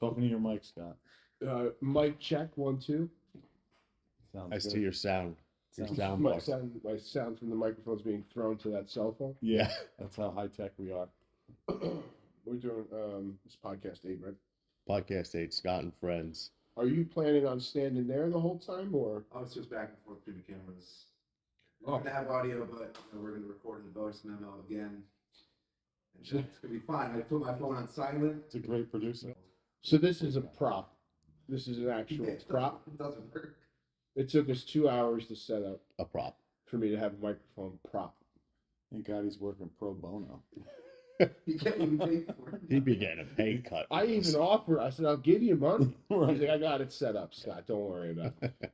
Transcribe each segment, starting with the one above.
Talking to your mic, Scott. Mic check 1 2. Sounds As good. to your sound. Your sound my box. sound from the microphone's being thrown to that cell phone. Yeah, that's how high tech we are. We're doing this podcast 8, right? Podcast 8, Scott and Friends. Are you planning on standing there the whole time, or? Oh, it's just back and forth through the cameras. Oh. We're going to have audio, but we're going to record the voice memo again. And it's going to be fine. I put my phone on silent. It's a great producer. So this is a prop. This is an actual prop. It doesn't work. It took us 2 hours to set up A prop. for me to have a microphone prop. Thank God he's working pro bono. You get what you pay for. He'd be getting a pay cut. I even offered. I said, "I'll give you money." Right. He's like, "I got it set up, Scott. Don't worry about it." At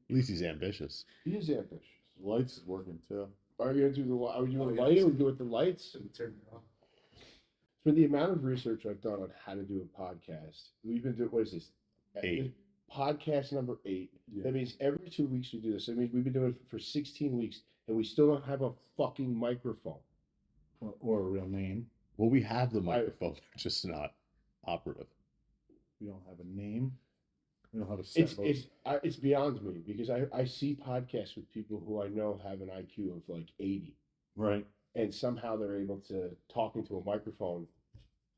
least he's ambitious. He is ambitious. The lights is working too. Are you gonna do the? Are we doing Oh, the yeah. lighting? Or do it with the lights? Shouldn't turn it off. For the amount of research I've done on how to do a podcast, we've been doing, what is this? 8. Podcast number 8. Yeah. That means every 2 weeks we do this. That means we've been doing it for 16 weeks and we still don't have a fucking microphone. Or a real name. Well, we have the microphone, just not operative. We don't have a name. We don't have a set. It's beyond me because I see podcasts with people who I know have an IQ of like 80 Right. and somehow they're able to talk into a microphone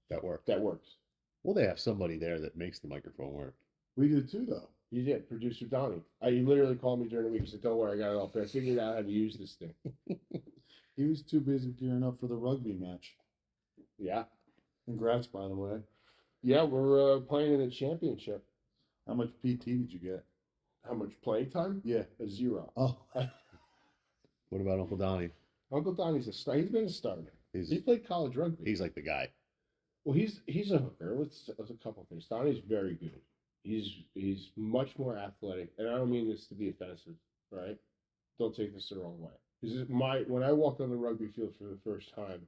That work. that works. Well, they have somebody there that makes the microphone work. We did too, though. You did, producer Donnie. He literally called me during the week and said, "Don't worry, I got it all figured. I figured out how to use this thing." He was too busy gearing up for the rugby match. Yeah. Congrats, by the way. Yeah, we're playing in the championship. How much PT did you get? How much playing time? Yeah. A 0. Oh. What about Uncle Donnie? Uncle Donnie's a star. He's been a starter. He's He played college rugby. he's like the guy. Well, he's a hooker. Let's a couple things. Donnie's very good. He's much more athletic, and I don't mean this to be offensive, right? Don't take this the wrong way. This is when I walked on the rugby field for the first time,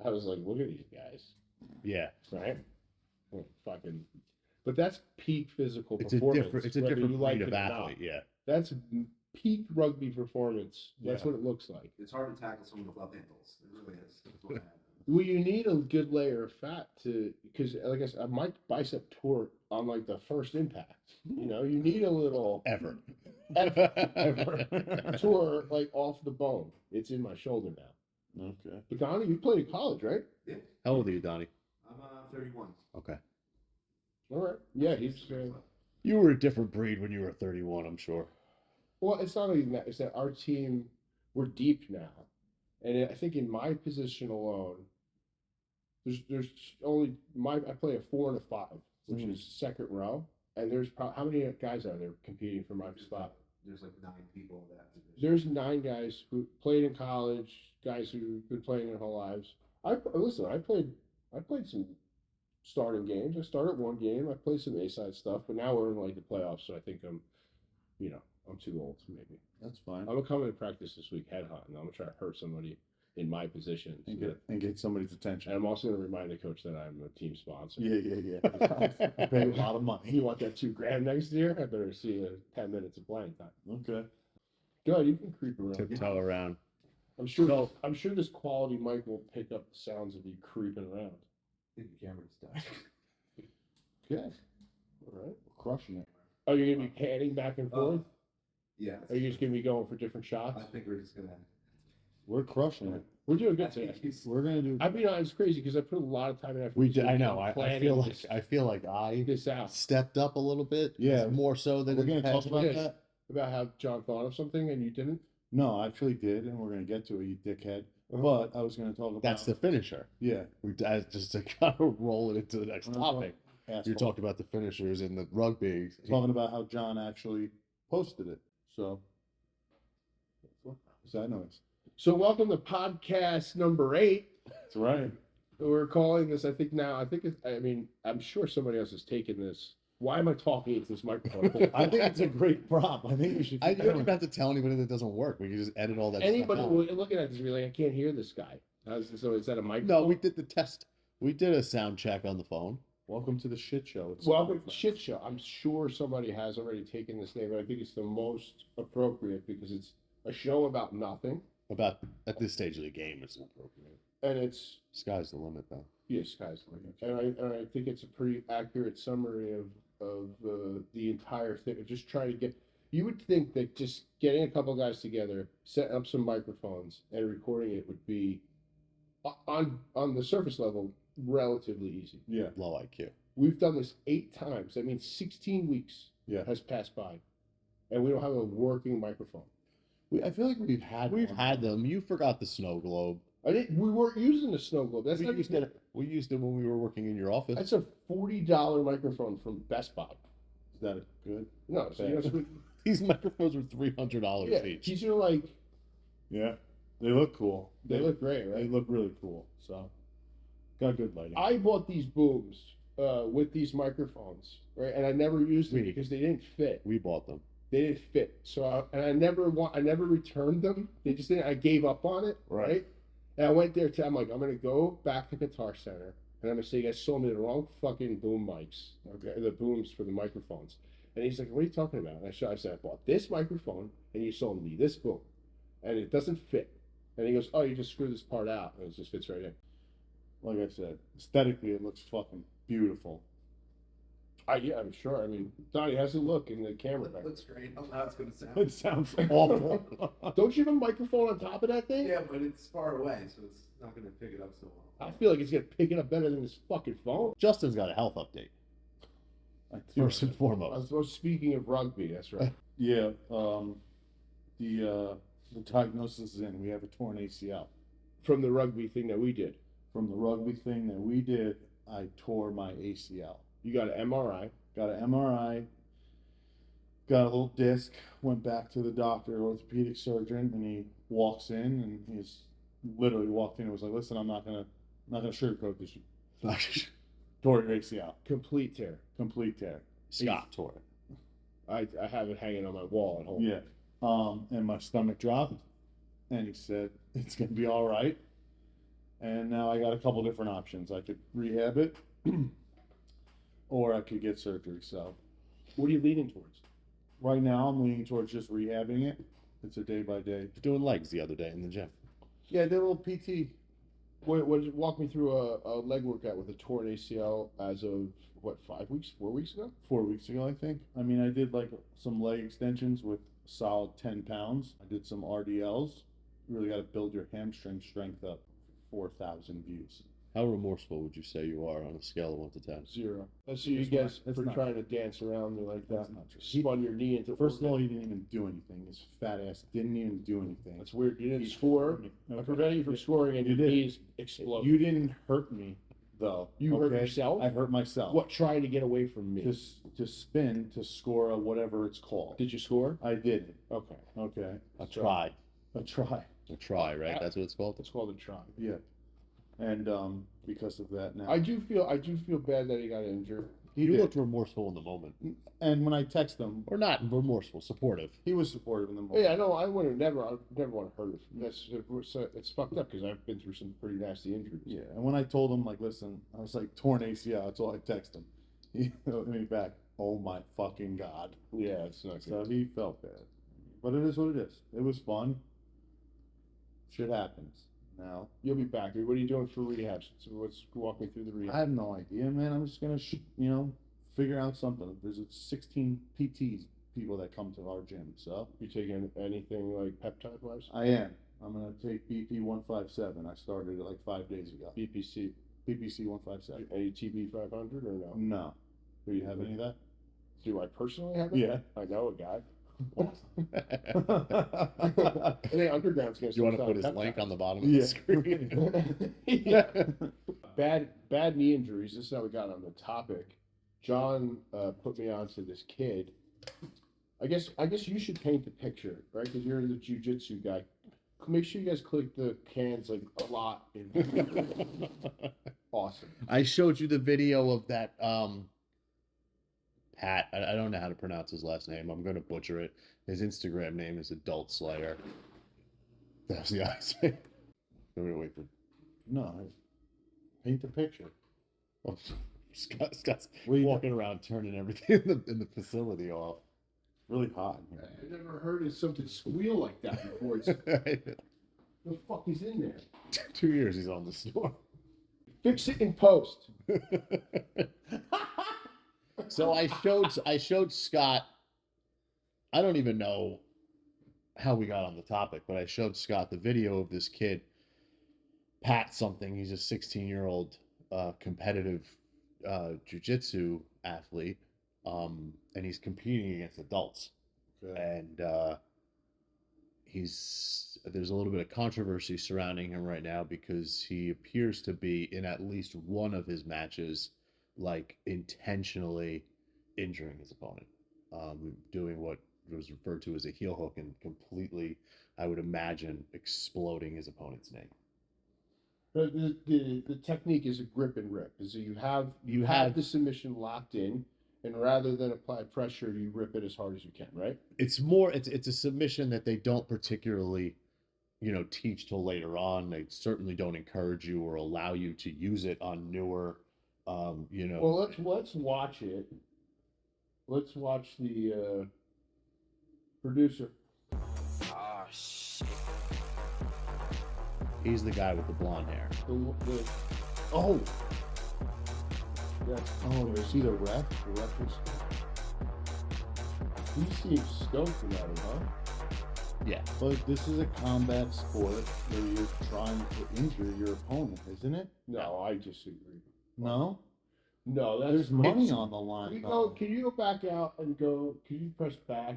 I was like, "Look at these guys." Yeah. Right? Well, fucking. But that's peak physical It's a performance. different it's a whether different you like breed of it or not. athlete, yeah. That's peak rugby performance. That's Yeah. what it looks like. It's hard to tackle someone with love handles. It really is. That's what happened. Well, you need a good layer of fat because, like I said, my bicep tore on like the first impact. You know, you need a little Ever. ever tore like off the bone. It's in my shoulder now. Okay. But Donnie, you played in college, right? Yeah. How old are you, Donnie? I'm 31. Okay. All right. Yeah, he's. You were a different breed when you were 31, I'm sure. Well, it's not even that. It's that our team, we're deep now, and I think in my position alone, there's only I play a 4 and a 5, which is second row, and there's how many guys out there competing for my spot? There's like 9 people in that position. There's 9 guys who played in college, guys who've been playing their whole lives. I played some starting games. I started one game. I played some A-side stuff, but now we're in like the playoffs, so I think I'm too old maybe. That's fine. I'm gonna come into practice this week head hunting. I'm gonna try to hurt somebody in my position. And get somebody's attention. And I'm also gonna remind the coach that I'm a team sponsor. Yeah. I pay a lot of money. You want that $2,000 next year? I better see 10 minutes of playing time. Okay. Good, you can creep around. Tiptoe around. I'm sure this quality mic will pick up the sounds of you creeping around. I think the camera's done. Okay. All right. We're crushing it. Are you gonna be panning back and forth? Yeah. Are you just gonna be going for different shots? I think we're just going to. We're crushing it. We're doing good today. We're gonna do. I mean, it's crazy because I put a lot of time and effort. We did, into I know. I planning feel like I this out stepped up a little bit. Yeah. More so than We're in gonna the talk past. about Yes. that. about how John thought of something and you didn't. No, I actually did, and we're gonna get to it, you dickhead. Uh-huh. But I was gonna talk about. That's the finisher. Yeah. Just to kind of roll it into the next topic. You Asshole. talked about the finishers in the rugby. Talking about how John actually posted it. So. What's that noise? So welcome to podcast number 8. That's right. We're calling this. I'm sure somebody else has taken this. Why am I talking into this microphone? I think it's a great prop. I think you should. You don't have to tell anybody that doesn't work. We can just edit all that Anybody stuff out. looking at this will be like, I can't hear this guy. So is that a microphone? No, we did the test. We did a sound check on the phone. Welcome to the shit show. It's Welcome to shit show. I'm sure somebody has already taken this name, but I think it's the most appropriate because it's a show about nothing, About at this stage of the game, it's appropriate. and it's Sky's the limit, though. Yes, sky's the limit. And I think it's a pretty accurate summary of the entire thing. Just trying to get. You would think that just getting a couple guys together, setting up some microphones, and recording it would be on the surface level relatively easy. Yeah. Low IQ. We've done this 8 times. That means 16 weeks Yeah. has passed by, and we don't have a working microphone. I feel like we've had them. You forgot the snow globe. We weren't using the snow globe. That's We used it when we were working in your office. That's a $40 microphone from Best Buy. Is that good? No, so you know, These microphones were $300 yeah, each. these are like Yeah. They look cool. they look great, They right? look really cool. So got good lighting. I bought these booms with these microphones, right? And I never used them because they didn't fit. We bought them. They didn't fit. So I never returned them. They just didn't. I gave up on it, Right. right? And I went there I'm like, I'm gonna go back to Guitar Center and I'm gonna say you guys sold me the wrong fucking boom mics. Okay, the booms for the microphones. And he's like, what are you talking about? And I said, I bought this microphone and you sold me this boom, and it doesn't fit. And he goes, oh, you just screw this part out and it just fits right in. Like I said, aesthetically, it looks fucking beautiful. Yeah, I'm sure. I mean, Donnie, how's it look in the camera? It looks great. I don't know how it's gonna sound. It sounds awful. Don't you have a microphone on top of that thing? Yeah, but it's far away, so it's not gonna pick it up so well. I feel like it's gonna pick it up better than this fucking phone. Justin's got a health update. First and foremost. Speaking of rugby, that's right. Yeah. The diagnosis is in. We have a torn ACL. From the rugby thing that we did. From the rugby thing that we did, I tore my ACL. You got an MRI. Got an MRI. Got a little disc. Went back to the doctor, orthopedic surgeon, and he walks in and he's literally walked in and was like, "Listen, I'm not gonna sugarcoat this. Tore your ACL. Complete tear. Complete tear. Scott tore it. I have it hanging on my wall at home. Yeah. And my stomach dropped, and he said it's gonna be all right. And now I got a couple different options. I could rehab it, or I could get surgery. So What are you leaning towards? right now, I'm leaning towards just rehabbing it. It's a day by day. Doing legs the other day in the gym. Yeah, I did a little PT. Walk me through a leg workout with a torn ACL as of what, 5 weeks, 4 weeks ago? 4 weeks ago, I think. I mean, I did like some leg extensions with solid 10 pounds. I did some RDLs. You really got to build your hamstring strength up. 4,000 views. How remorseful would you say you are on a scale of 1 to 10? 0. That's so you That's guys not- for that's trying to dance around me like that. That's not true. Spun your knee into. First of all, he didn't even do anything. His fat ass didn't even do anything. That's weird. You didn't He score. hurt me. I Okay. prevented you from scoring, and You your did. knees exploded. You didn't hurt me, though. You hurt yourself? I hurt myself. What? Trying to get away from me? To spin to score a whatever it's called. Did you score? I didn't. Okay, Okay. A try. A try. A try, right? That's what it's called? it's called a try. Yeah. And because of that now. I do feel bad that he got injured. He You did. looked remorseful in the moment. And when I text him, Or not remorseful, supportive. he was supportive in the moment. Yeah, I know. I would have never. I never want to hurt him. It's fucked up because I've been through some pretty nasty injuries. Yeah. And when I told him, like, listen, I was like, torn ACL. That's all I text him. He wrote me back, oh my fucking God. Yeah, it's not So good. he felt bad. But it is what it is. It was fun. Shit happens. Now, You'll be back. What are you doing for rehab? So let's walk me through the I rehab. have no idea, man. I'm just gonna, figure out something. There's 16 PTs people that come to our gym, so You taking anything like peptide wise? I am. I'm gonna take BP 157. I started it like 5 days ago. BPC. BPC 157. Any TB 500 or no? No. Do you have any of that? Do I personally have it? Yeah. I know a guy. Yeah. I think Underground's gonna. You want to start put his selling link peptides. on the bottom of the screen? Yeah. Bad knee injuries. This is how we got on the topic. John put me onto this kid. I guess you should paint the picture, right? Because you're the jiu-jitsu guy. Make sure you guys click the cans like a lot. Awesome. I showed you the video of that Pat. I don't know how to pronounce his last name. I'm going to butcher it. His Instagram name is Adult Slayer. That's the ice man. I'm going to wait for. No. Paint the picture. Oh, Scott's What are you walking around turning everything in the facility off. Really hot in here. I never heard of something squeal like that before. It's, the fuck is in there? 2 years he's on the store. Fix it in post. So I showed Scott. I don't even know how we got on the topic, but I showed Scott the video of this kid, Pat something. He's a 16-year-old competitive jiu-jitsu athlete, and he's competing against adults. Okay. And there's a little bit of controversy surrounding him right now because he appears to be in at least one of his matches, like intentionally injuring his opponent, doing what was referred to as a heel hook and completely, I would imagine, exploding his opponent's name. But the technique is a grip and rip. Is that you have the submission locked in, and rather than apply pressure, you rip it as hard as you can, right? It's a submission that they don't particularly, teach till later on. They certainly don't encourage you or allow you to use it on newer, Well, let's watch it. Let's watch the producer. Oh shit. He's the guy with the blonde hair. Oh. Yeah. Oh, you see the ref? The ref was. He seems stoked about it, huh? Yeah. But this is a combat sport where you're trying to injure your opponent, isn't it? No, I disagree. No? No, that's There's money it's- on the line. Can you though. can you go back out and go? Can you press back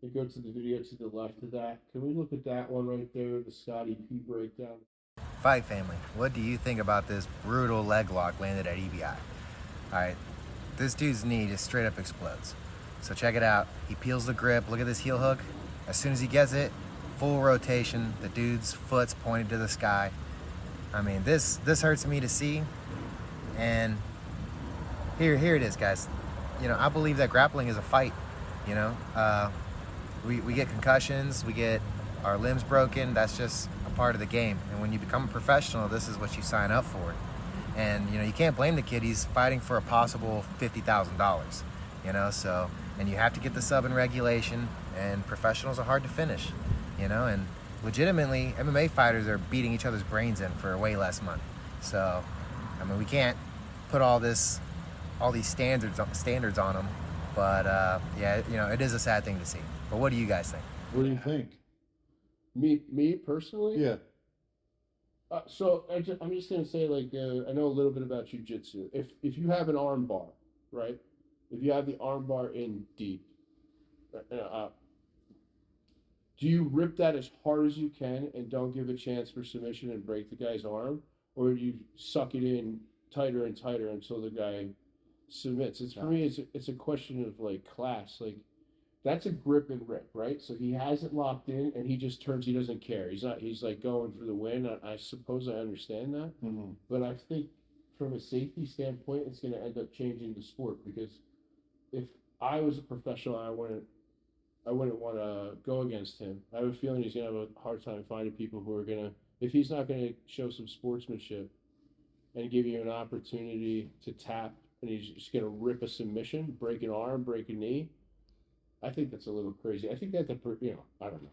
and go to the video to the left of that? Can we look at that one right there, the Scotty P breakdown? Fight family, what do you think about this brutal leg lock landed at EBI? Alright, this dude's knee just straight up explodes. So check it out. He peels the grip. Look at this heel hook. As soon as he gets it, full rotation. The dude's foot's pointed to the sky. I mean, this hurts me to see. And here it is, guys. I believe that grappling is a fight. We get concussions, we get our limbs broken. That's just a part of the game. And when you become a professional, this is what you sign up for. And you can't blame the kid. He's fighting for a possible $50,000. So, and you have to get the sub in regulation. And professionals are hard to finish. And legitimately, MMA fighters are beating each other's brains in for way less money. So, I mean, we can't put all these standards on them. But yeah, it is a sad thing to see. But what do you guys think? What do you think? Me personally? Yeah. So I'm just gonna say, I know a little bit about jujitsu. If you have an arm bar, right? If you have the arm bar in deep, do you rip that as hard as you can and don't give a chance for submission and break the guy's arm, or do you suck it in tighter and tighter until the guy submits? For me, it's a question of class. That's a grip and rip, right? So he has it locked in, and he just turns. He doesn't care. He's going for the win. I suppose I understand that, Mm-hmm. but I think from a safety standpoint, it's going to end up changing the sport, because if I was a professional, I wouldn't want to go against him. I have a feeling he's going to have a hard time finding people who are going to, if he's not going to show some sportsmanship and give you an opportunity to tap, and he's just going to rip a submission, break an arm, break a knee. I think that's a little crazy. I think that I don't know.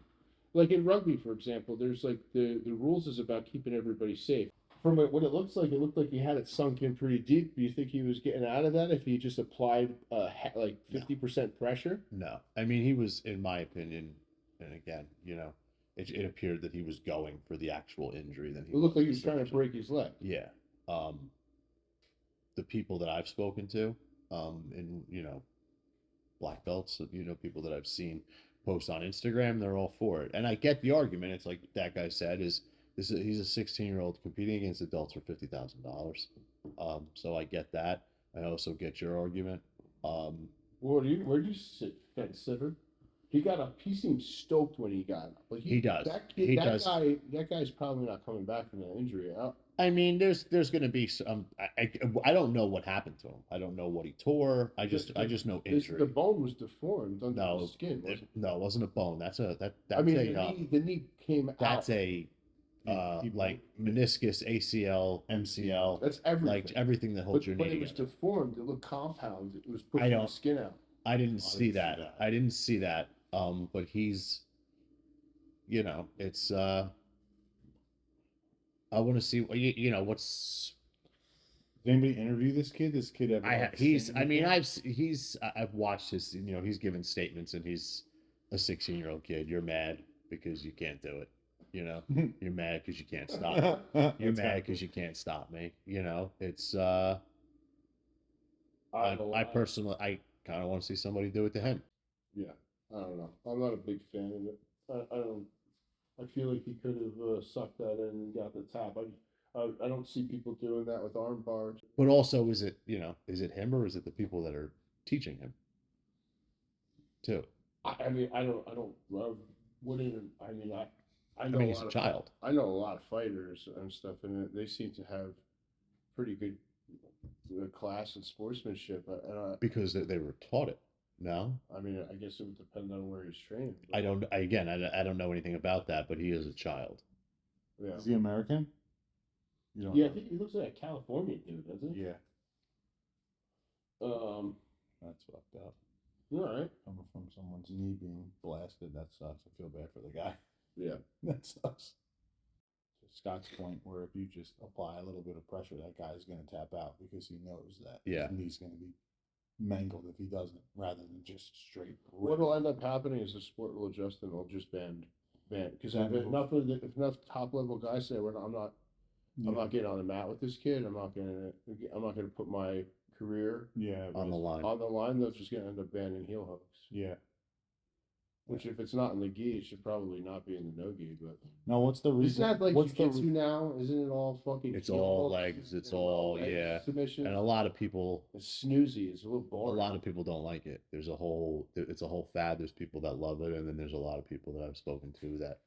Like in rugby, for example, there's the rules is about keeping everybody safe. From what it looks like, it looked like he had it sunk in pretty deep. Do you think he was getting out of that if he just applied 50% pressure? No. I mean, he was, in my opinion, and again, it appeared that he was going for the actual injury. It looked like he was trying to break his leg. Yeah. The people that I've spoken to, and black belts, people that I've seen post on Instagram, they're all for it. And I get the argument. It's like that guy said, he's a 16-year-old competing against adults for $50,000. So I get that. I also get your argument. Where do you sit, Fence Sitter? He seemed stoked when he got up. He does. That guy's probably not coming back from that injury. I mean, there's going to be some. I don't know what happened to him. I don't know what he tore. I just know injury. The bone was deformed under the skin. No, it wasn't a bone. That's the knee came out. That's a meniscus, ACL, MCL. That's everything. Like everything that holds your knee. But it was deformed. It looked compounded. It was pushing the skin out. I didn't see that. I didn't see that. But he's, it's. I want to see, what's Did anybody interview this kid? This kid ever? like, He's. sing I mean, before? I've watched his. You know, he's given statements, and he's a 16-year-old kid. You're mad because you can't do it. You know, you're mad because you can't stop. You're That's mad kinda because cool. you can't stop me. You know, it's. I don't I know. personally, I kind of want to see somebody do it to him. Yeah, I don't know. I'm not a big fan of it. I don't. I feel like he could have sucked that in and got the tap. I don't see people doing that with arm bars. But also, is it is it him or is it the people that are teaching him too? I mean, I don't. Wouldn't. I mean, I I know mean, a he's lot a of child. I know a lot of fighters and stuff, and they seem to have pretty good class and sportsmanship. Because they were taught it. No, I mean, I guess it would depend on where he's trained. I don't. Again, I don't know anything about that, but he is a child. Yeah. Is he American? You don't Yeah, I know. think he looks like a California dude, doesn't he? Yeah, that's fucked up. All right. Coming from someone's knee being blasted, that sucks. I feel bad for the guy. Yeah. That sucks. To Scott's point, where if you just apply a little bit of pressure, that guy's going to tap out because he knows that Yeah. his knee's going to be mangled if he doesn't, rather than just straight. What'll end up happening is the sport will adjust and they'll just ban because if enough top level guys say I'm not getting on the mat with this kid. I'm not gonna put my career Yeah, On the line. on the line. They're just gonna end up banning heel hooks. yeah. Which, if it's not in the gi, it should probably not be in the no gi. But Now, what's the isn't reason? that like what's the jiu-jitsu now? Isn't it all fucking? It's heel all hooks legs. It's and all leg yeah. submission. And a lot of people, It's snoozy. It's a little a boring. lot of people don't like it. There's a whole. It's a whole fad. There's people that love it, and then there's a lot of people that I've spoken to that.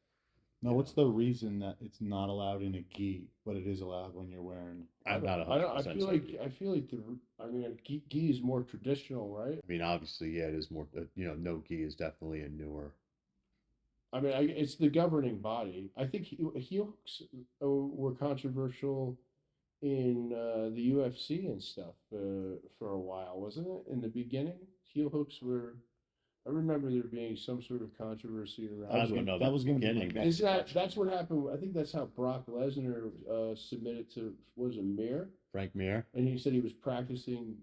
Now, what's the reason that it's not allowed in a gi, but it is allowed when you're wearing? I'm not I don't. 100% I feel like gi is more traditional, right? I mean, obviously, yeah, it is more. No gi is definitely a newer. I mean, it's the governing body. I think heel hooks were controversial in the UFC and stuff for a while, wasn't it? In the beginning, heel hooks were. I remember there being some sort of controversy around. I don't know. that was gonna be beginning. my Is that's what happened? I think that's how Brock Lesnar submitted to was it Mir, Frank Mir. and he said he was practicing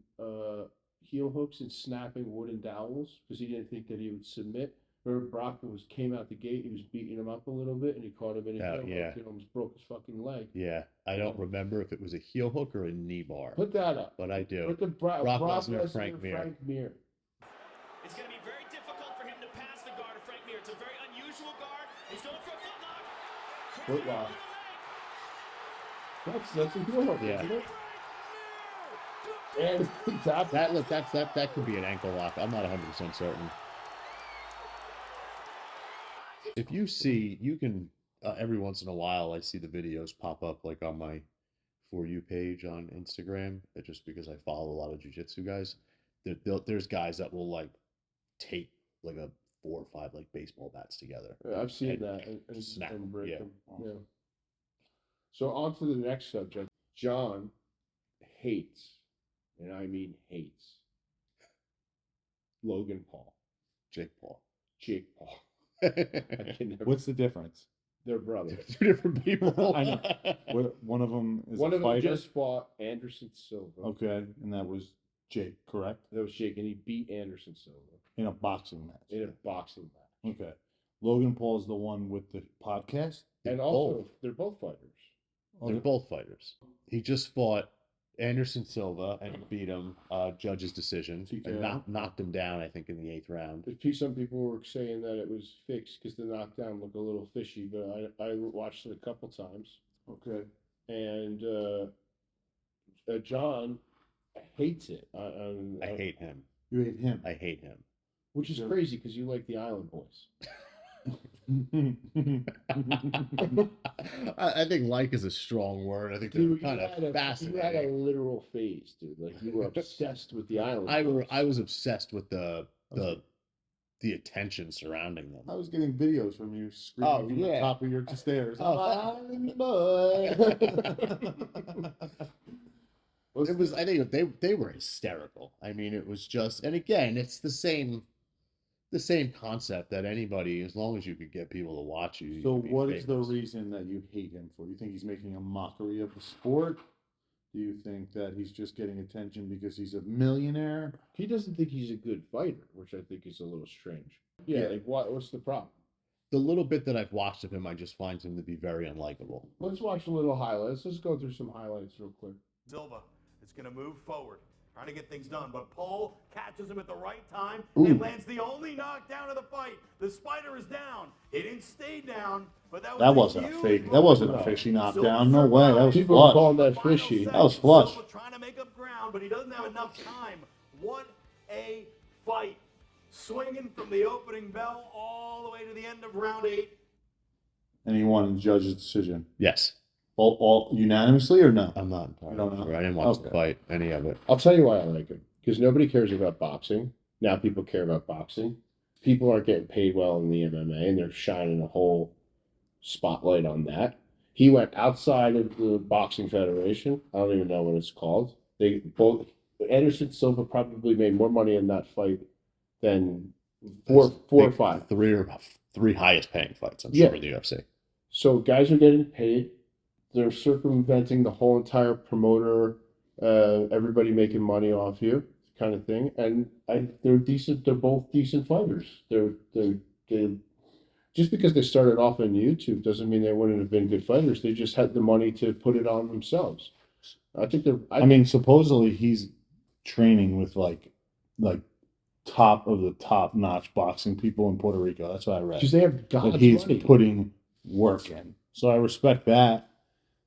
heel hooks and snapping wooden dowels because he didn't think that he would submit. Remember, Brock came out the gate. He was beating him up a little bit, and he caught him in a heel hook and almost broke his fucking leg. Yeah, I don't remember if it was a heel hook or a knee bar, Put that up. but I do. Put the Brock Lesnar, Lesnar, Frank Mir. Mir. It's going to be very difficult for him to pass the guard of Frank Mir. It's a very unusual guard. He's going for a foot lock. Foot lock. That's a heel hook, Yeah. isn't it? And he tapped it. That could be an ankle lock. I'm not 100% certain. If you see, you can every once in a while I see the videos pop up like on my For You page on Instagram, just because I follow a lot of jiu-jitsu guys. There's guys that will like tape like a 4 or 5 like baseball bats together. Yeah, I've seen and that and snap and 'em, break yeah. them. Yeah. So on to the next subject. John hates, and I mean hates, Logan Paul, Jake Paul. Jake Paul. I can never. What's the difference? They're brothers. 2 different people. I know. One of them is One a of them fighter. just fought Anderson Silva. Okay, and that was Jake, correct? That was Jake, and he beat Anderson Silva In a boxing match. in a boxing match. Okay. Logan Paul is the one with the podcast. And also, they're both fighters. They're both fighters. He just fought Anderson Silva and beat him, judge's decision, and knocked him down, I think, in the 8th round. Some people were saying that it was fixed because the knockdown looked a little fishy, but I watched it a couple times. Okay. And John hates it. I hate him. You hate him. I hate him. Which is crazy because you like the Island Boys. I think like is a strong word. I think they're kind of You had a fascinating. literal phase, dude. Like you were obsessed with the Island Boys. I was obsessed with the attention surrounding them. I was getting videos from you screaming from the top of your stairs. Oh. It was. I think they were hysterical. I mean, it was just. And again, it's the same concept that anybody, as long as you could get people to watch you. So could be what is the famous. reason that you hate him for? You think he's making a mockery of the sport? Do you think that he's just getting attention because he's a millionaire? He doesn't think he's a good fighter, which I think is a little strange. Yeah, like what's the problem? The little bit that I've watched of him, I just find him to be very unlikable. Let's watch a little highlights. Let's go through some highlights real quick. Silva is going to move forward, trying to get things done, but Paul catches him at the right time Ooh. and lands the only knockdown of the fight. The spider is down. He didn't stay down, but that was That wasn't a huge fake. That moment. wasn't a fishy knockdown. No way. That was People are flush. calling that Final fishy. set, That was flush. Silva trying to make up ground, but he doesn't have enough time. What a fight. Swinging from the opening bell all the way to the end of round 8. And he won the judge's decision. Yes. All unanimously or no? I'm not entirely You don't know? sure. I didn't watch the Okay. fight, any of it. I'll tell you why I like him. Because nobody cares about boxing. Now people care about boxing. People aren't getting paid well in the MMA, and they're shining a whole spotlight on that. He went outside of the boxing federation. I don't even know what it's called. They both Anderson Silva probably made more money in that fight than four or five. Three highest paying fights, I'm Yeah. sure, in the UFC. So guys are getting paid. They're circumventing the whole entire promoter, everybody making money off you kind of thing. And they're decent. They're both decent fighters. They're just because they started off on YouTube doesn't mean they wouldn't have been good fighters. They just had the money to put it on themselves. I think they're. I mean, supposedly he's training with like top of the top notch boxing people in Puerto Rico. That's what I read. because they have That God's he's money. putting work in. So I respect that.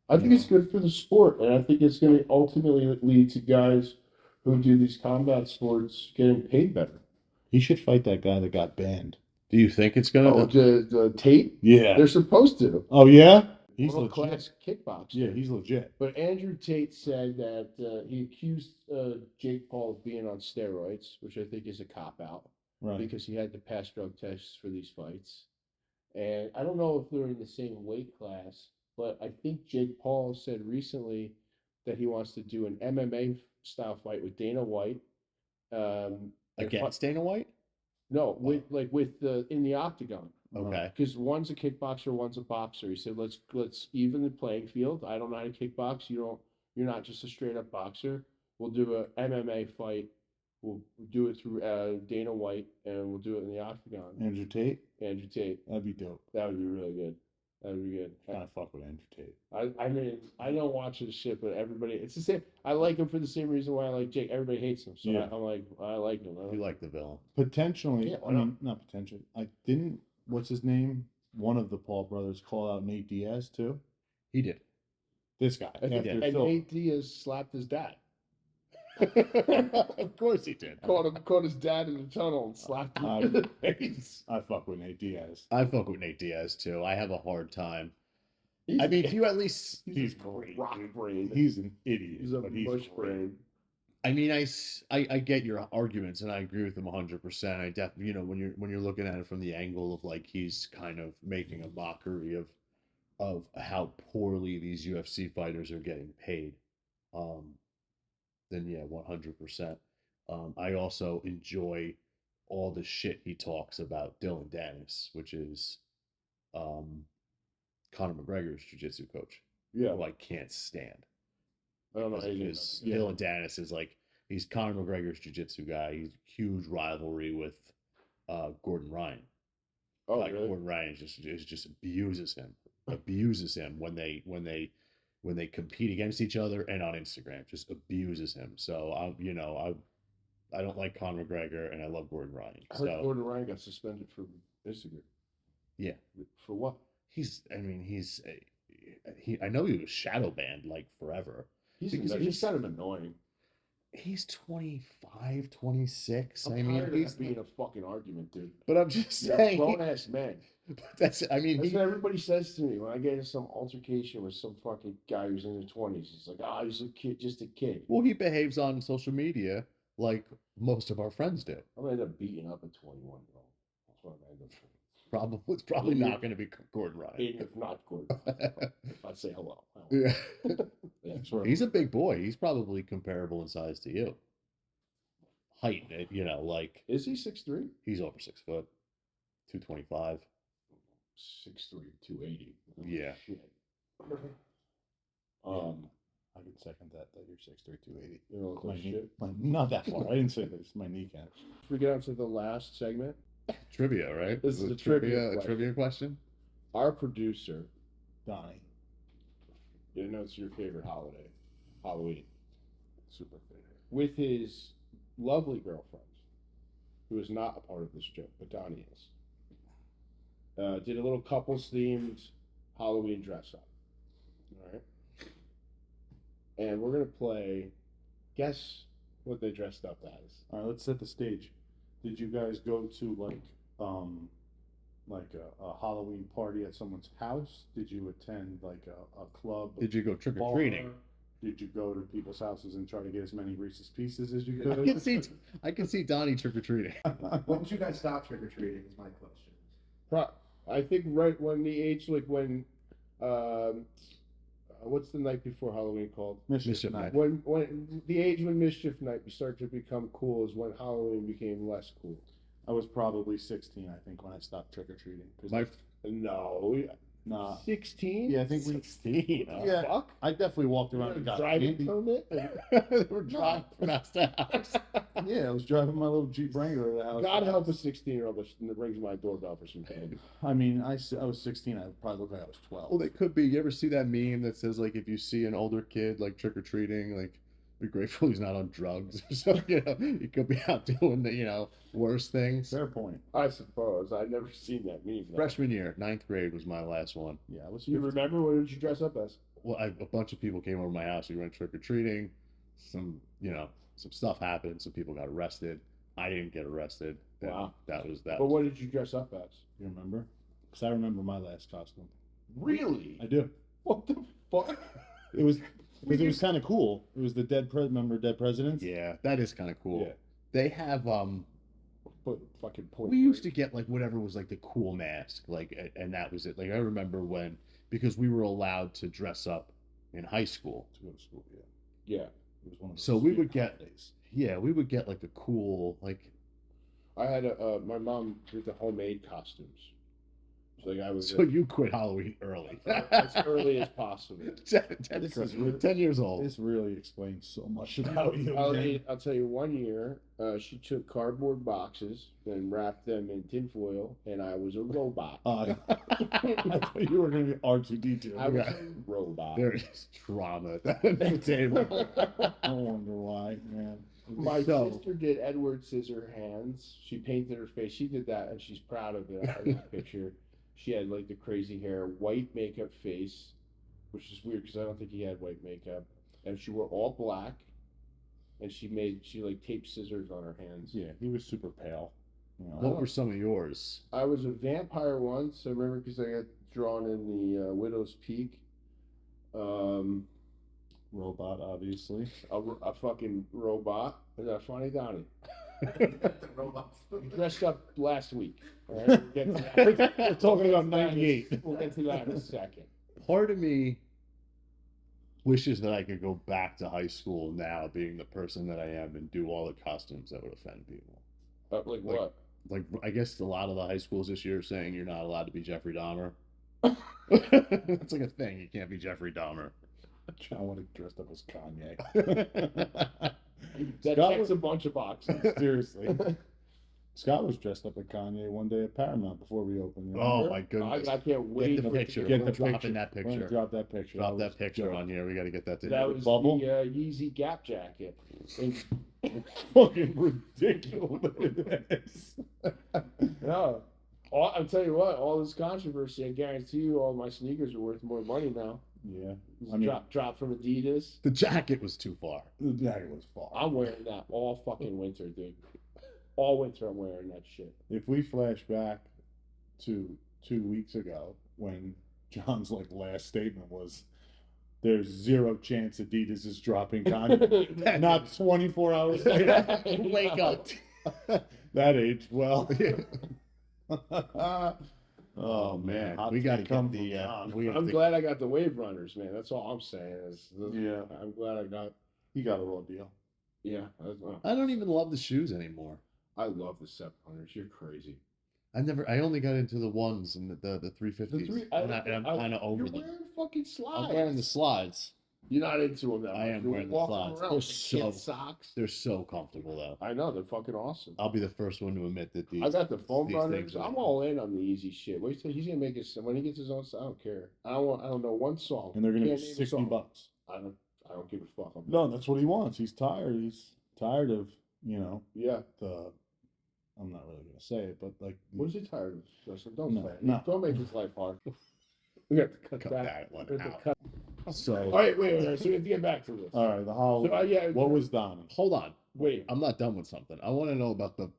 I think it's good for the sport, and I think it's going to ultimately lead to guys who do these combat sports getting paid better. He should fight that guy that got banned. Do you think it's gonna? Oh, the Tate? Yeah. They're supposed to. Oh yeah. He's World legit. class kickboxer. Yeah, he's legit. But Andrew Tate said that he accused Jake Paul of being on steroids, which I think is a cop out Right. because he had to pass drug tests for these fights. And I don't know if they're in the same weight class, but I think Jake Paul said recently that he wants to do an MMA style fight with Dana White. And Against Dana White? no, with in the octagon. Okay. Because one's a kickboxer, one's a boxer. He said, "Let's even the playing field. I don't know how to kickbox. You're not just a straight up boxer. We'll do a MMA fight. We'll do it through Dana White, and we'll do it in the octagon." Andrew Tate. Andrew Tate. That'd be dope. That would be really good. That would be good. Kind of fuck with Andrew Tate. I mean, I don't watch his shit, but everybody, it's the same. I like him for the same reason why I like Jake. Everybody hates him, so Yeah. I'm like, I like him. You like the villain. Potentially. Yeah, why I mean, not potentially. I didn't. What's his name? One of the Paul brothers call out Nate Diaz too. He did. This guy. And After and Phil. Nate Diaz slapped his dad. Of course he did. Caught his dad in the tunnel and slapped him in the face. I fuck with Nate Diaz. I fuck with Nate Diaz too. I have a hard time. I mean, if you at least, He's a great. rock brain. He's an idiot. He's a but he's mush great. brain. I mean, I get your arguments and I agree with them 100%. I definitely, when you're looking at it from the angle of like he's kind of making a mockery of how poorly these UFC fighters are getting paid, then yeah, 100%. I also enjoy all the shit he talks about Dylan Dennis, which is Conor McGregor's jiu-jitsu coach, Yeah, who I can't stand. I don't know how you do Because that. Dylan Dennis is like, he's Conor McGregor's jiu-jitsu guy. He's huge rivalry with Gordon Ryan. Oh, Like really? Gordon Ryan just abuses him when they compete against each other and on Instagram, just abuses him. So I don't like Conor McGregor and I love Gordon Ryan. I heard So Gordon Ryan got suspended for Instagram. yeah, For what? I know he was shadow banned like forever. He's Because he he's just- kind of annoying. He's 25, 26. I'm I mean, tired of he's that being a fucking argument, dude. but I'm just They're saying. grown ass men. That's That's what everybody says to me when I get in some altercation with some fucking guy who's in his 20s. He's like, "Ah, he's a kid, just a kid." Well, he behaves on social media like most of our friends do. I'm gonna end up beating up a 21-year-old. That's what I'm gonna end up doing. It's probably not going to be Gordon Ryan. Even if not Gordon, I'd say hello. Yeah. Yeah. Sure. He's a big boy. He's probably comparable in size to you. Height, like Is he 6'3"? he's over 6 foot, 225. 6'3", 280. Yeah. Shit. I can second that you're 6'3", 280. You know, My like knee, shit. not that far. I didn't say this. My kneecap. We get on to the last segment. Trivia, right? This is a a trivia a question. trivia question. Our producer, Donnie. you know, it's your favorite holiday, Halloween, Super favorite. with his lovely girlfriend, who is not a part of this joke, but Donnie is. Did a little couples themed Halloween dress up. All right. And we're going to play guess what they dressed up as. All right, let's set the stage. Did you guys go to like a Halloween party at someone's house? Did you attend like a club? Did you go trick or treating? Did you go to people's houses and try to get as many Reese's Pieces as you I could? can see Donnie trick or treating. When did you guys stop trick or treating? Is my question. I think right when the age, like when, what's the night before Halloween called? Mischief Night. When the age when Mischief Night started to become cool is when Halloween became less cool. I was probably 16, I think, when I stopped trick or treating. No, Nah. 16. Yeah, I think 16. Yeah, Fuck. I definitely walked around and got Driving candy. permit. They were driving from house to house. Yeah, I was driving my little Jeep Wrangler to the house. God help a 16-year-old that rings my doorbell for some candy. I mean, I was 16. I probably looked like I was 12. Well, they could be. You ever see that meme that says like if you see an older kid like trick or treating, like be grateful he's not on drugs or something. You know, he could be out doing the worse things. Fair point. I suppose I've never seen that meme. though. Freshman year, 9th grade was my last one. Yeah, I was. Do you 15. remember what did you dress up as? Well, a bunch of people came over to my house. We went trick or treating. Some stuff happened. Some people got arrested. I didn't get arrested. Wow. That was that. But what did you dress up as? You remember? Because I remember my last costume. Really? I do. What the fuck? It was because it was kind of cool. It was the remember Dead Presidents? Yeah, that is kind of cool. Yeah. They have Fucking point. we used to get like whatever was like the cool mask, like, and that was it. Like I remember because we were allowed to dress up in high school. To go to school, yeah. Yeah. It was one of those So we weird would get holidays. we would get like a cool like I had my mom did the homemade costumes. So like I was so you quit Halloween early. as early as possible. 10 years old. This really explains so much about you. I'll tell you, one year she took cardboard boxes and wrapped them in tinfoil, and I was a robot. I thought you were going to be R2D2. I was a robot. There is trauma at the table. I wonder why, man. My sister did Edward Scissorhands. She painted her face. She did that, and she's proud of it. I have a picture. She had like the crazy hair, white makeup face, which is weird because I don't think he had white makeup. And she wore all black, and she like taped scissors on her hands. Yeah, he was super pale. You know, What were some of yours? I was a vampire once. I remember because I got drawn in the Widow's Peak. robot, obviously. A fucking robot. Is that funny, Donnie? Robots. Dressed up last week. All right, we'll get to that. We're talking about 98. We'll get to that in a second. Part of me wishes that I could go back to high school now, being the person that I am, and do all the costumes that would offend people. Like what? Like, I guess a lot of the high schools this year are saying you're not allowed to be Jeffrey Dahmer. It's like a thing. You can't be Jeffrey Dahmer. I want to dress up as Kanye. That Scott checks was- a bunch of boxes. Seriously. Scott was dressed up as Kanye one day at Paramount before we opened. Oh remember? my goodness. I can't wait Get the for it to picture. get Get We're the dropping picture. that We're gonna picture. drop that picture. Drop That that was picture dope. on here. We got to get that. That was Bubble? the Yeezy Gap jacket. And, Fucking ridiculous. no, I'll tell you what. All this controversy, I guarantee you, all my sneakers are worth more money now. Yeah. I mean, Drop from Adidas. The jacket was too far. the jacket was far. I'm wearing that all fucking winter, dude. All winter, I'm wearing that shit. If we flash back to 2 weeks ago when John's like last statement was, "There's zero chance Adidas is dropping Kanye." Not 24 hours later. Wake up. That aged well. Oh man, hot we got to take come get from the. John. We have I'm to- glad I got the Wave Runners, man. That's all I'm saying. Yeah. I'm glad I got. He got a raw deal. Yeah, I don't even love the shoes anymore. I love the 700s. You're crazy. I only got into the ones and the 350s. And I'm kind of over You're them. wearing fucking slides. I'm wearing the slides. You're not into them that I much. am You're wearing the walking flats. around They're with kid so socks. they're so comfortable though. I know they're fucking awesome. I'll be the first one to admit that these. I got the foam these runners. things are- I'm all in on the easy shit. Wait till he's gonna make it when he gets his own. I don't care. I don't know one song. And they're gonna be Can't name a $60. song. I don't give a fuck. No, that's what he wants. He's tired. He's tired of Yeah. the. I'm not really gonna say it, but like What is he tired of? Justin? Don't No, say it. no. Don't make his life hard. We have to cut, Cut that. that one We have to out. cut. So All right, wait. So we have to get back to this. all right, the Hall. So, yeah, what was Donnie? hold on. Wait. I'm not done with something. I want to know about the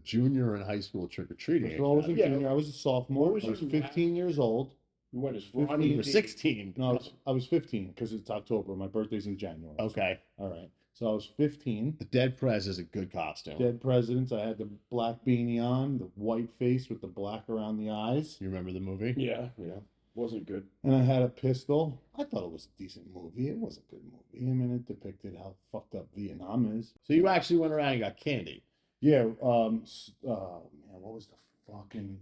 junior and high school trick or treating. So I was a Yeah. junior. I was a sophomore. What was I was your 15 years old. We went as 15 Ronnie. You were 16. No, I was 15 because it's October. My birthday's in January. Okay. All right. So I was 15. The Dead Prez is a good costume. Dead presidents. I had the black beanie on, the white face with the black around the eyes, You remember the movie? Yeah. Wasn't good. and I had a pistol. I thought it was a decent movie. It was a good movie. I mean, it depicted how fucked up Vietnam is. So you actually went around and got candy. Yeah. Man, what was the fucking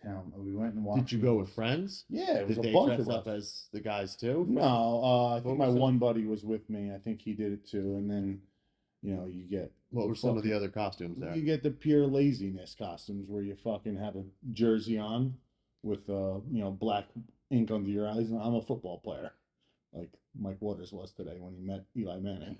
town? We went and watched. Did you go with friends? Yeah, it was Did a they bunch dress of up us. as the guys too? No, I What think my was it? one buddy was with me. I think he did it too. And then, you get What were some of the other costumes there? you get the pure laziness costumes where you fucking have a jersey on with black ink under your eyes. And I'm a football player, like Mike Waters was today when he met Eli Manning.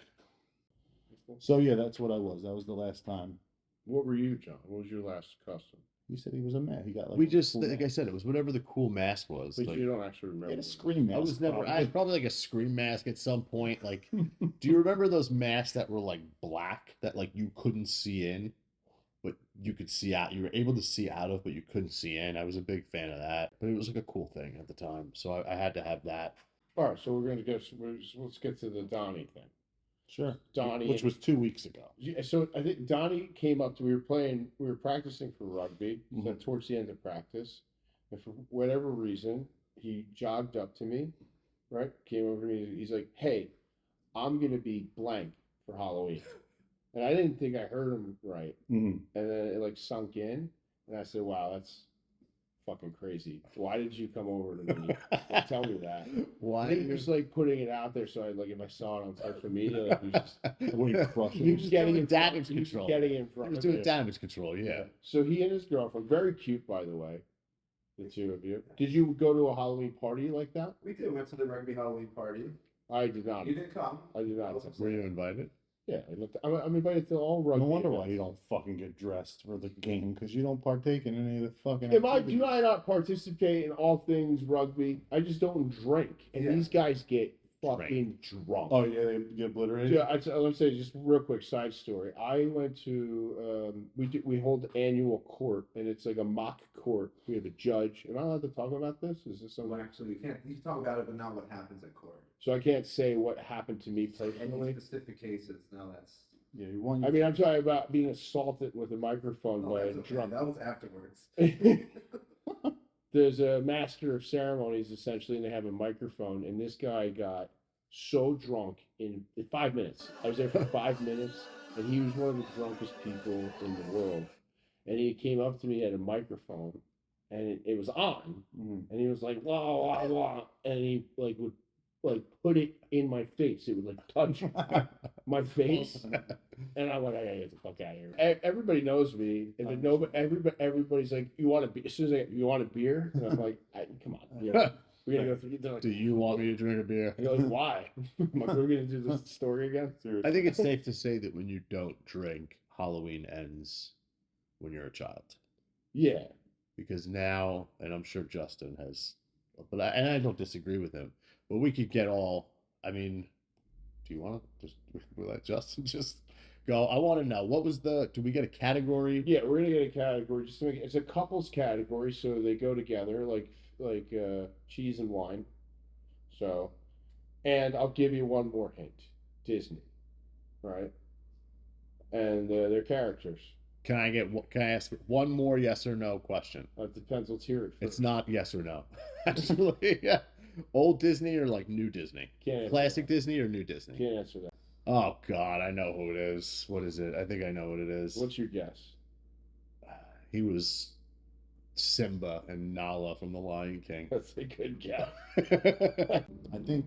So yeah, that's what I was. That was the last time. What were you, John? What was your last costume? He said he was a man. He got like We a just, cool like I mask. said, it was whatever the cool mask was. But Like, you don't actually He remember. had a scream mask. I was never. probably. I had probably like a scream mask at some point. Like, do you remember those masks that were like black that like you couldn't see in, but you could see out? You were able to see out of, but you couldn't see in. I was a big fan of that. But it was like a cool thing at the time, so I had to have that. All right, so we're gonna go. Let's get to the Donnie thing. Sure. Donnie, Which was 2 weeks ago. Yeah, so I think Donnie came up to. We were practicing for rugby. So Mhm. towards the end of practice, and for whatever reason, he jogged up to me, right? Came over to me. He's like, "Hey, I'm gonna be blank for Halloween," and I didn't think I heard him right. Mm-hmm. And then it like sunk in, and I said, "Wow, that's fucking crazy. Why did you come over to me and tell me that?" I Why? think he was like putting it out there, so I like if I saw it on social media, like, he was just When he crushed He it. was getting doing in damage he was control. getting in He front was of doing it. damage control. Yeah. So he and his girlfriend, very cute, by the way, the two of you. Did you go to a Halloween party like that? We did. Went to the rugby Halloween party. I did not. You didn't come. I did not. Were you invited? Yeah, I'm invited to all rugby. No wonder why events. you don't fucking get dressed for the game because you don't partake in any of the fucking. Do activities. I not participate in all things rugby? I just don't drink, and Yeah. these guys get fucking drunk. Oh yeah, they get obliterated. Yeah, let me say just real quick side story. I went to we hold annual court, and it's like a mock court. We have a judge. Am I allowed to talk about this? Is this Well, something? actually, we can't. You can talk about it, but not what happens at court. So I can't say what happened to me Any personally. specific cases? No, that's. Yeah, you want. I mean, I'm talking about being assaulted with a microphone Oh, by a that's okay. drunk. That was afterwards. There's a master of ceremonies essentially, and they have a microphone. And this guy got so drunk in 5 minutes. I was there for 5 minutes, and he was one of the drunkest people in the world. And he came up to me at a microphone, and it was on, Mhm. and he was like, "Wah wah wah," and he like would like put it in my face. It would like touch my face, and I'm like, "I gotta get the fuck out of here." Everybody knows me, and then everybody's like, "You want a beer?" As soon as you want a beer, and I'm like, "Come on, you know, we're gonna go through." They're like, Do you want me to drink a beer? I go, like, "Why?" I'm like, "We're gonna do this story again." I think it's safe to say that when you don't drink, Halloween ends when you're a child. Yeah, Because now, and I'm sure Justin has, and I don't disagree with him, but we could get all. I mean, do you want to just we'll let Justin just go? I want to know what was the. Do we get a category? yeah, we're gonna get a category just to make it. It's a couples category, so they go together like cheese and wine. So, and I'll give you one more hint: Disney, right? And their characters. Can I ask one more yes or no question? It depends. Let's hear it. First. It's not yes or no. Actually, yeah. Old Disney or like new Disney? Can't answer Classic Disney or new that. Disney? Can't answer that. Oh God, I know who it is. What is it? I think I know what it is. What's your guess? He was Simba and Nala from The Lion King. That's a good guess. I think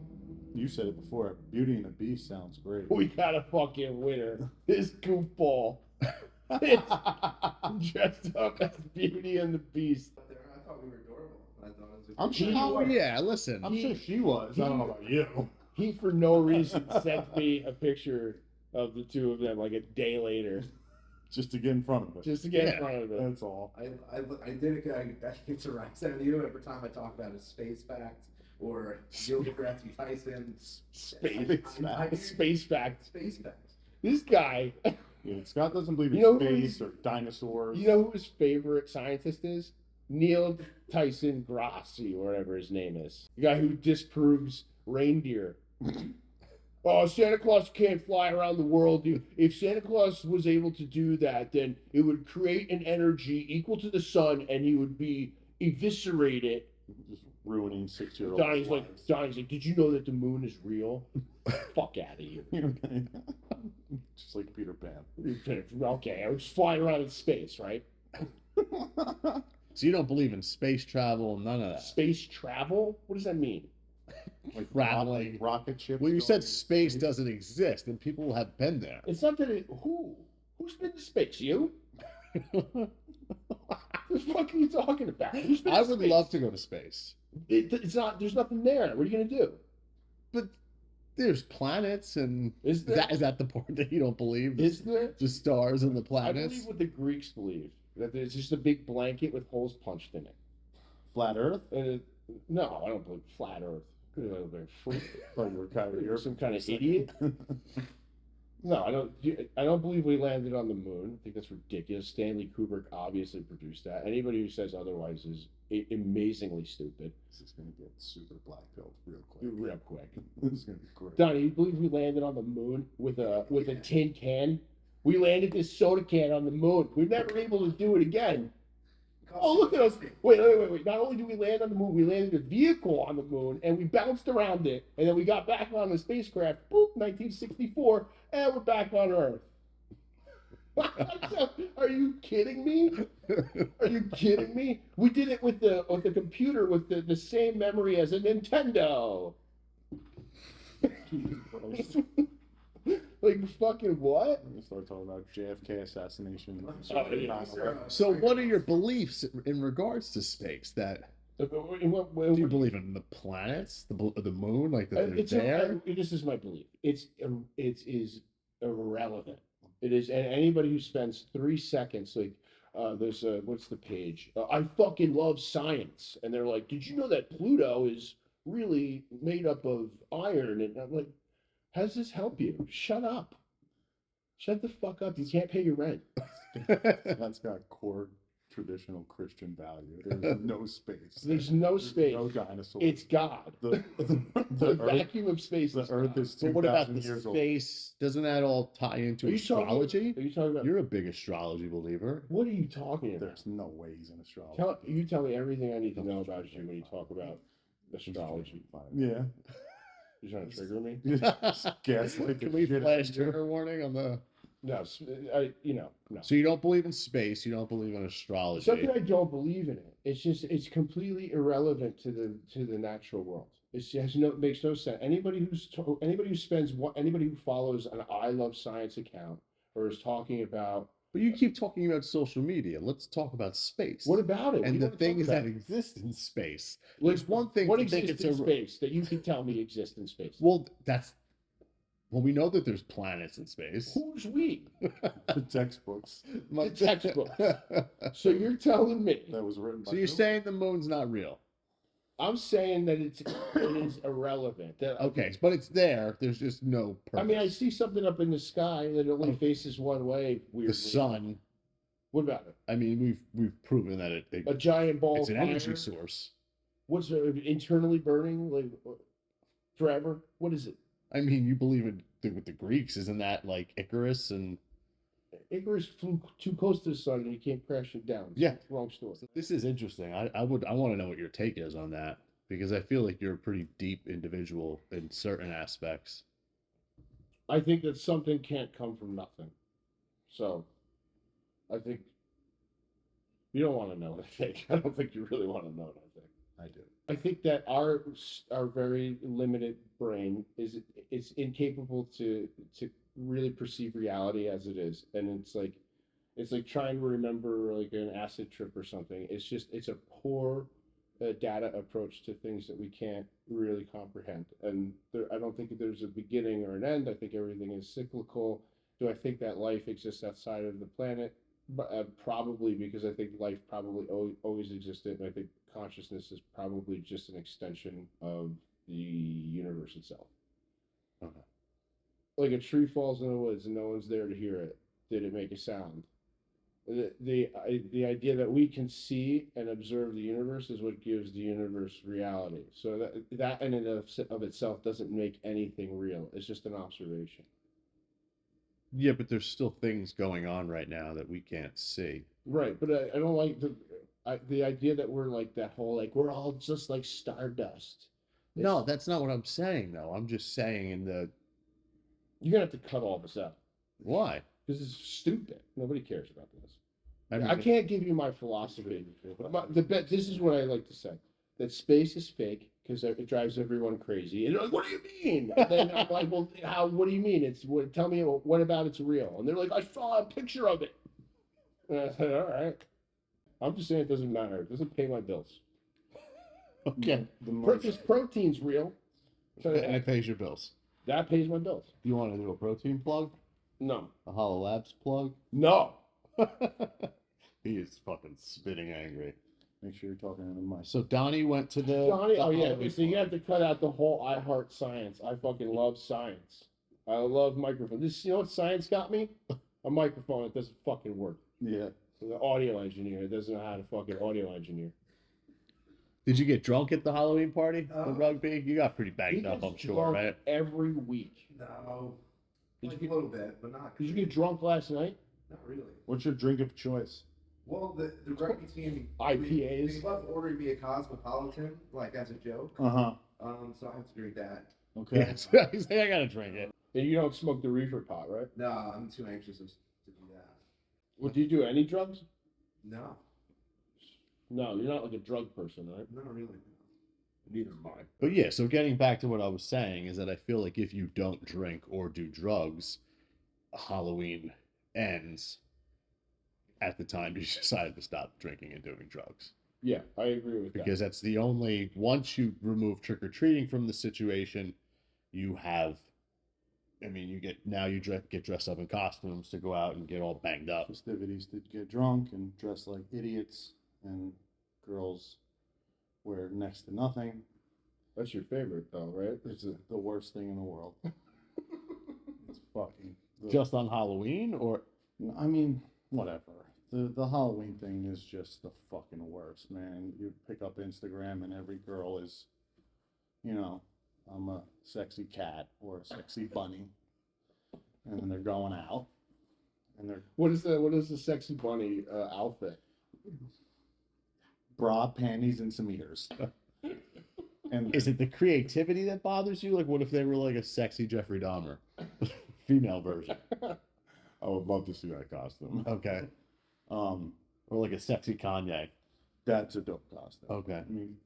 you said it before. Beauty and the Beast sounds great. We got a fucking winner. This goofball is dressed up as Beauty and the Beast. But I thought we were adorable. I thought it was a I'm sure. Oh yeah, listen. I'm sure she was. I don't know about you. He, for no reason, sent me a picture of the two of them like a day later, Just to get in front of it. just to get Yeah. in front of it. That's all. I did get a rise out of you every time I talk about a space fact or Neil deGrasse Tyson. Space fact. Space facts. This guy, Yeah, Scott doesn't believe in You know who space he's- or dinosaurs. you know who his favorite scientist is? Neil Tyson Grasse, or whatever his name is. The guy who disproves reindeer. Oh, Santa Claus can't fly around the world. If Santa Claus was able to do that, then it would create an energy equal to the sun, and he would be eviscerated. Just ruining 6-year-old. Donnie's like, did you know that the moon is real? Fuck out of here. Just like Peter Pan. Okay, I was flying around in space, right? So you don't believe in space travel, none of that. Space travel? What does that mean? Like Traveling. rocket ships. Well, you going said into space doesn't exist, and people have been there. It's not that it. Who's been to space? You? What the fuck are you talking about? Who's been I to would space? love to go to space, It's not. There's nothing there. What are you gonna do? but there's planets, and Is there? is that the part that you don't believe? Is there? The stars and the I planets. believe what the Greeks believe, that there's just a big blanket with holes punched in it. Flat Earth. No, I don't believe flat Earth. They're freak. Oh, you're Some kind of idiot. No, I don't believe we landed on the moon. I think that's ridiculous. Stanley Kubrick obviously produced that. Anybody who says otherwise is amazingly stupid. This is gonna get super black pilled real quick. Real quick. This is gonna be great. Donnie, you believe we landed on the moon with a tin can? We landed this soda can on the moon. We're never able to do it again. Oh, look at us. Wait. Not only did we land on the moon, we landed a vehicle on the moon and we bounced around it. And then we got back on the spacecraft, boop, 1964, and we're back on Earth. Are you kidding me? Are you kidding me? We did it with the computer with the same memory as a Nintendo. Like fucking what? We start talking about JFK assassination. yeah. So, what are your beliefs in regards to space? That do you believe in the planets, the moon, like that they're there? This is my belief. It is irrelevant. It is, and anybody who spends 3 seconds, like, there's a, what's the page? I fucking love science, and they're like, did you know that Pluto is really made up of iron? And I'm like, how does this help you? Shut up. Shut the fuck up. You can't pay your rent. That's got core traditional Christian value. There's no space. There's no space. No dinosaurs. It's God. the The Earth. vacuum of space The is Earth God. is But what about 2,000 the years old. space? Doesn't that all tie into Are you astrology? Are you talking about? You're a big astrology believer. What are you talking about? There's no way he's an astrologer. You tell me everything I need to know about you when you talk about astrology. Yeah. You're trying to trigger me? Gaslight. Can we flash trigger warning on the? No, no. So you don't believe in space. You don't believe in It's astrology. something I don't believe in it. It's completely irrelevant to the natural world. Makes no sense. Anybody who follows an I Love Science account or is talking about But you keep talking about social media. Let's talk about space. what about it? and the What do you things wanna that talk about? exist in space. Like, It's one thing what to think exists it's in a space that you can tell me exists in space? well. We know that there's planets in space. Who's we? The textbooks My textbooks. So you're telling me? that was written by So you're who? saying the moon's not real? I'm saying that it is irrelevant. That Okay, but it's there. There's just no purpose. I mean, I see something up in the sky that only faces one way. Weirdly. the sun. What about it? I mean, we've proven that A giant ball it's of an energy fire? source. What's it, internally burning like forever? What is it? I mean, you believe in with the Greeks, isn't that like Icarus and? Icarus flew too close to the sun and he came crashing down. Yeah. Wrong story. This is interesting. I want to know what your take is on that because I feel like you're a pretty deep individual in certain aspects. I think that something can't come from nothing. So, I think You don't want to know what I think. I don't think you really want to know what I think. I do. I think that our very limited brain is incapable to really perceive reality as it is, and it's like trying to remember like an acid trip or something. It's a poor data approach to things that we can't really comprehend. And I don't think there's a beginning or an end. I think everything is cyclical. Do I think that life exists outside of the planet? Probably, because I think life probably always existed, and I think consciousness is probably just an extension of the universe itself. Okay. Like a tree falls in the woods and no one's there to hear it. Did it make a sound? The idea that we can see and observe the universe is what gives the universe reality. So that in and of itself doesn't make anything real. It's just an observation. Yeah, but there's still things going on right now that we can't see. Right, but I don't like the idea that we're like that whole like we're all just like stardust. No, that's not what I'm saying though. I'm just saying You're gonna have to cut all this out why? because it's stupid. Nobody cares about this. I mean, I can't give you my philosophy. This is what I like to say: that space is fake because it drives everyone crazy. And they're like, "What do you mean?" And then I'm like, "Well, how? What do you mean? Tell me what about it's real?" And they're like, "I saw a picture of it." And I said, "All right." I'm just saying it doesn't matter. It doesn't pay my bills. Okay. This protein's real. And it pays your bills. That pays my bills. Do you want to do a protein plug? No. A Hollow Labs plug? No. He is fucking spitting angry. Make sure you're talking to the mic. So Donnie went to the Donnie, the oh yeah. Halloween So you party. have to cut out the whole I heart science. I fucking love science. I love microphone. You know what science got me? A microphone that doesn't fucking work. Yeah. So the audio engineer that doesn't know how to fucking audio engineer. Did you get drunk at the Halloween party? The rugby? You got pretty He banged up, gets I'm sure, drunk right? every week. No, Did like you a little bit, but not. Did you get drunk last night? Not really. What's your drink of choice? Well, the rugby team IPAs? They love ordering me a cosmopolitan, like as a joke. Uh-huh. So I have to drink that. Okay. Yes. He's like, I gotta drink it. And you don't smoke the reefer pot, right? No, I'm too anxious to do that. Well, do you do any drugs? No, No, you're not like a drug person, right? not really. Neither am I. But yeah, so getting back to what I was saying is that I feel like if you don't drink or do drugs, Halloween ends at the time you decided to stop drinking and doing drugs. Yeah, I agree with that. Because that's the only, once you remove trick-or-treating from the situation, you have, I mean, you get dressed up in costumes to go out and get all banged up. Festivities to get drunk and dress like idiots, and girls wear next to nothing. That's your favorite, though, right? It's the worst thing in the world. It's fucking. Just on Halloween, or I mean, whatever. The Halloween thing is just the fucking worst, man. You pick up Instagram and every girl is, you know, I'm a sexy cat or a sexy bunny, and then they're going out, and they're What is the sexy bunny outfit? bra, panties, and some ears. And is it the creativity that bothers you? Like, what if they were like a sexy Jeffrey Dahmer, female version? I would love to see that costume. Okay. Or like a sexy Kanye. That's a dope costume. Okay. I mean,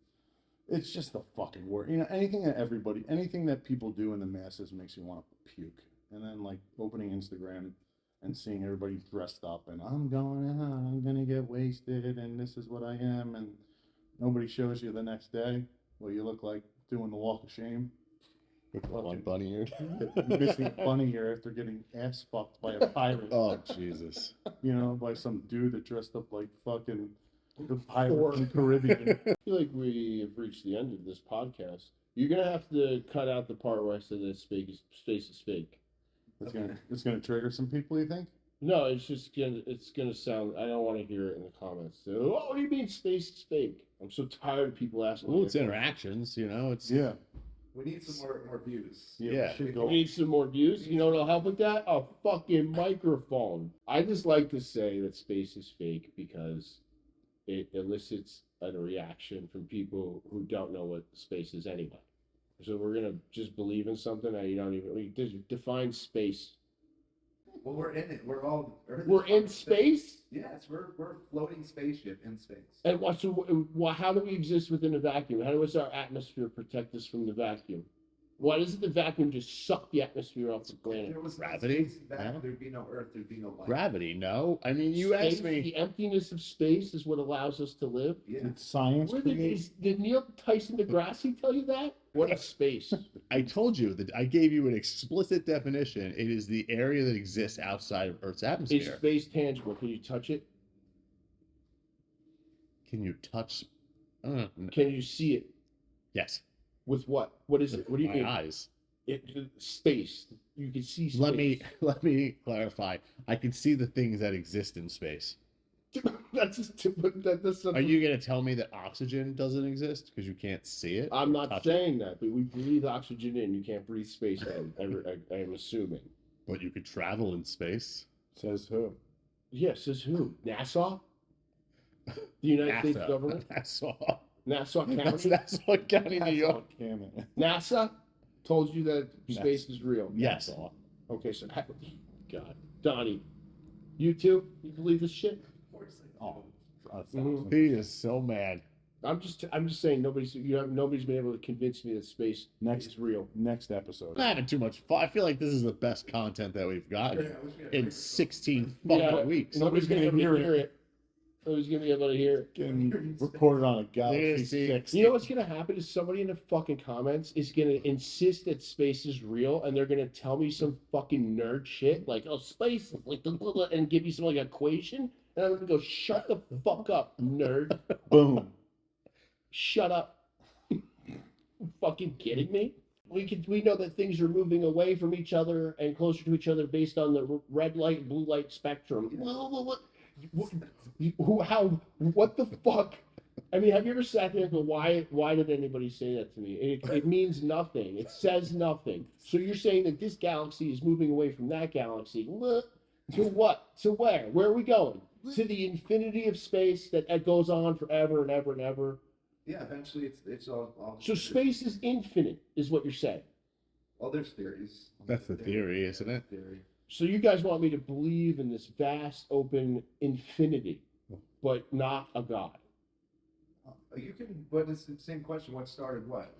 it's just the fucking word. You know, anything that people do in the masses makes you want to puke. And then like opening Instagram and seeing everybody dressed up and I'm gonna get wasted and this is what I am, and nobody shows you the next day what you look like doing the walk of shame. One bunny eared. Missing a bunny ear after getting ass fucked by a pirate. Oh Jesus. You know, by some dude that dressed up like fucking the pirate from the Caribbean. I feel like we have reached the end of this podcast. You're gonna have to cut out the part where I said that space is fake. It's gonna trigger some people, you think? No, it's gonna sound. I don't want to hear it in the comments. Oh, what do you mean space is fake? I'm so tired of people asking. Well, me it's that. interactions, you know. It's Yeah. We need some more views. Yeah. We should We go. need some more views. You know what'll help with that? A fucking microphone. I just like to say that space is fake because it elicits a reaction from people who don't know what space is anyway. So we're gonna just believe in something that you don't even define space. Well, we're in it. We're all. Earth is We're in part of space? Yes, we're a floating spaceship in space. And how do we exist within a vacuum? How does our atmosphere protect us from the vacuum? Why doesn't the vacuum just suck the atmosphere off the If planet? there was Gravity? no space and vacuum, No. there'd be no Earth. There'd be no life. Gravity, no. I mean, you Space, asked me. the emptiness of space is what allows us to live. Yeah. Did science create? Did Neil Tyson DeGrasse tell you that? What is space? I told you that I gave you an explicit definition. It is the area that exists outside of Earth's Is atmosphere. space tangible? Can you touch it? Can you touch? Can you see it? Yes. With what? What is it? What do you My mean? eyes. Space. You can see space. Let me clarify. I can see the things that exist in space. That's Are you going to tell me that oxygen doesn't exist because you can't see it? I'm or not touch it? saying that, but we breathe oxygen in. You can't breathe space out. I'm assuming. But you could travel in space. Says who? Yes, says who? NASA? The United States NASA. government? NASA. Nassau County? That's what County, New York. Damn it. NASA told you that space is real. Yes. Okay, so God, Donnie, you too? You believe this shit? Of course they Oh, Mhm. He is so mad. I'm just saying nobody's been able to convince me that space is real. Next episode. I'm having too much fun. I feel like this is the best content that we've got Yeah, we should- in 16 fucking weeks. Nobody's gonna gonna hear hear it. Nobody's gonna be able to hear it. Getting recorded on a Galaxy see. 6. You know what's gonna happen is somebody in the fucking comments is gonna insist that space is real, and they're gonna tell me some fucking nerd shit like, "Oh, space is like the blah, blah," and give me some like equation, and I'm gonna go, "Shut the fuck up, nerd! Boom. Shut up!" You fucking kidding me? We know that things are moving away from each other and closer to each other based on the red light, blue light spectrum. What the fuck? I mean, have you ever sat there and go, why did anybody say that to me? It means nothing. It says nothing. So you're saying that this galaxy is moving away from that galaxy. To what? To where? Where are we going? To the infinity of space that goes on forever and ever and ever. Yeah, eventually it's all. So space is infinite, is what you're saying. Well, there's theories. That's the theory, isn't it? Theory. So you guys want me to believe in this vast open infinity, but not a God. You can, but it's the same question. What started what?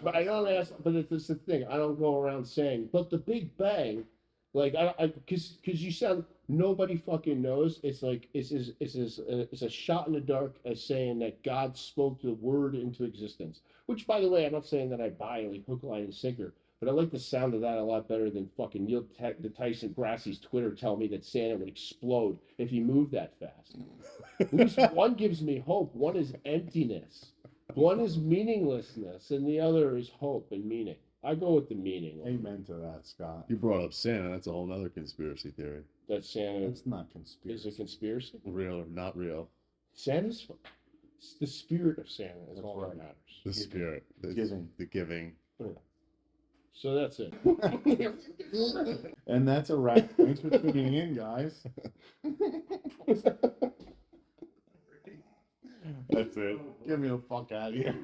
But I don't ask. But it's the thing. I don't go around saying, "But the Big Bang," like because you sound nobody fucking knows. It's like it's a shot in the dark as saying that God spoke the word into existence. Which, by the way, I'm not saying that I buy like hook, line, and sinker. But I like the sound of that a lot better than fucking Neil Tyson DeGrasse's Twitter tell me that Santa would explode if he moved that fast. At least one gives me hope. One is emptiness. One is meaninglessness, and the other is hope and meaning. I go with the meaning. Amen to that, Scott. You brought up Santa. That's a whole other conspiracy theory. That Santa It's not is conspiracy. a conspiracy. Real or not real. Santa's the spirit of Santa is That's all right. that matters. The spirit. The Giving. The giving. So that's it. And that's a wrap. Thanks for tuning in, guys. That's it. Get me the fuck out of here.